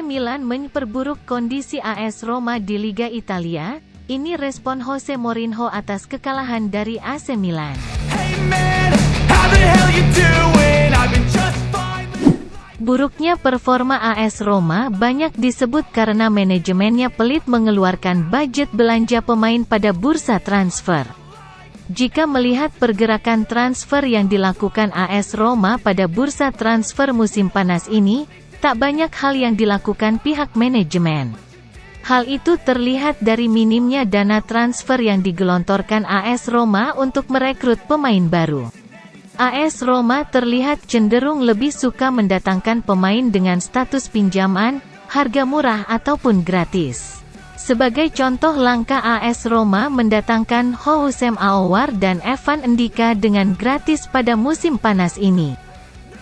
Milan memperburuk kondisi AS Roma di Liga Italia. Ini respon Jose Mourinho atas kekalahan dari AC Milan. Buruknya performa AS Roma banyak disebut karena manajemennya pelit mengeluarkan budget belanja pemain pada bursa transfer. Jika melihat pergerakan transfer yang dilakukan AS Roma pada bursa transfer musim panas ini, tak banyak hal yang dilakukan pihak manajemen. Hal itu terlihat dari minimnya dana transfer yang digelontorkan AS Roma untuk merekrut pemain baru. AS Roma terlihat cenderung lebih suka mendatangkan pemain dengan status pinjaman, harga murah ataupun gratis. Sebagai contoh langkah AS Roma mendatangkan Houssem Aouar dan Evan Ndika dengan gratis pada musim panas ini.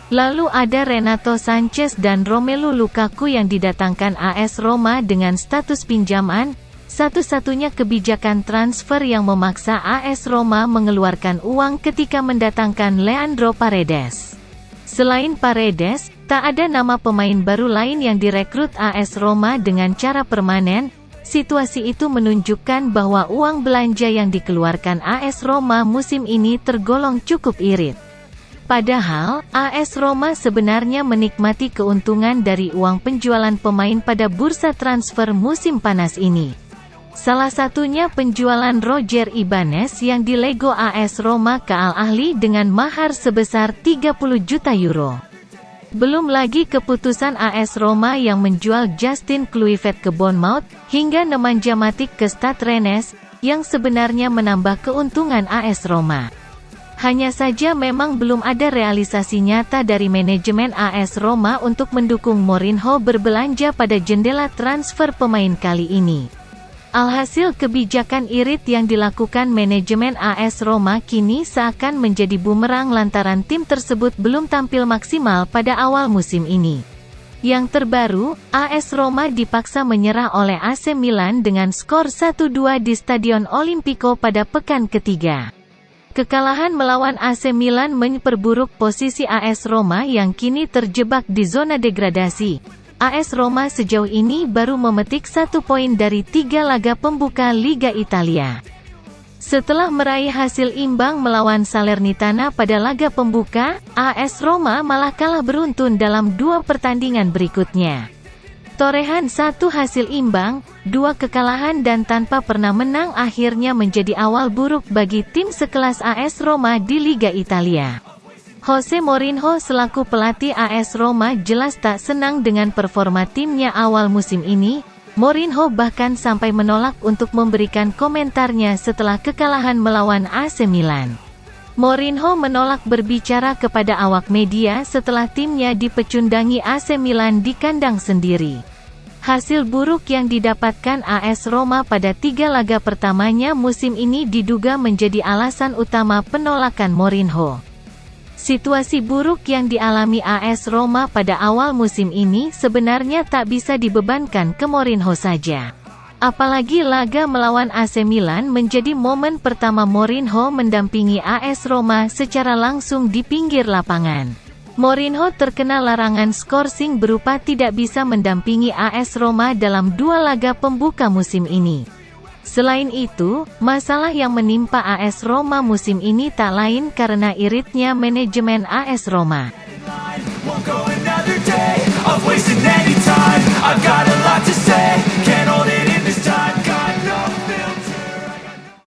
Lalu ada Renato Sanchez dan Romelu Lukaku yang didatangkan AS Roma dengan status pinjaman, satu-satunya kebijakan transfer yang memaksa AS Roma mengeluarkan uang ketika mendatangkan Leandro Paredes. Selain Paredes, tak ada nama pemain baru lain yang direkrut AS Roma dengan cara permanen. Situasi itu menunjukkan bahwa uang belanja yang dikeluarkan AS Roma musim ini tergolong cukup irit. Padahal, AS Roma sebenarnya menikmati keuntungan dari uang penjualan pemain pada bursa transfer musim panas ini. Salah satunya penjualan Roger Ibanez yang dilego AS Roma ke Al Ahly dengan mahar sebesar 30 juta euro. Belum lagi keputusan AS Roma yang menjual Justin Kluivert ke Bournemouth, hingga Nemanja Matic ke Stade Rennes, yang sebenarnya menambah keuntungan AS Roma. Hanya saja memang belum ada realisasi nyata dari manajemen AS Roma untuk mendukung Mourinho berbelanja pada jendela transfer pemain kali ini. Alhasil kebijakan irit yang dilakukan manajemen AS Roma kini seakan menjadi bumerang lantaran tim tersebut belum tampil maksimal pada awal musim ini. Yang terbaru, AS Roma dipaksa menyerah oleh AC Milan dengan skor 1-2 di Stadion Olimpico pada pekan ketiga. Kekalahan melawan AC Milan memperburuk posisi AS Roma yang kini terjebak di zona degradasi. AS Roma sejauh ini baru memetik 1 poin dari 3 laga pembuka Liga Italia. Setelah meraih hasil imbang melawan Salernitana pada laga pembuka, AS Roma malah kalah beruntun dalam 2 pertandingan berikutnya. Torehan 1 hasil imbang, 2 kekalahan dan tanpa pernah menang akhirnya menjadi awal buruk bagi tim sekelas AS Roma di Liga Italia. Jose Mourinho selaku pelatih AS Roma jelas tak senang dengan performa timnya awal musim ini. Mourinho bahkan sampai menolak untuk memberikan komentarnya setelah kekalahan melawan AC Milan. Mourinho menolak berbicara kepada awak media setelah timnya dipecundangi AC Milan di kandang sendiri. Hasil buruk yang didapatkan AS Roma pada 3 laga pertamanya musim ini diduga menjadi alasan utama penolakan Mourinho. Situasi buruk yang dialami AS Roma pada awal musim ini sebenarnya tak bisa dibebankan ke Mourinho saja. Apalagi laga melawan AC Milan menjadi momen pertama Mourinho mendampingi AS Roma secara langsung di pinggir lapangan. Mourinho terkena larangan skorsing berupa tidak bisa mendampingi AS Roma dalam 2 laga pembuka musim ini. Selain itu, masalah yang menimpa AS Roma musim ini tak lain karena iritnya manajemen AS Roma.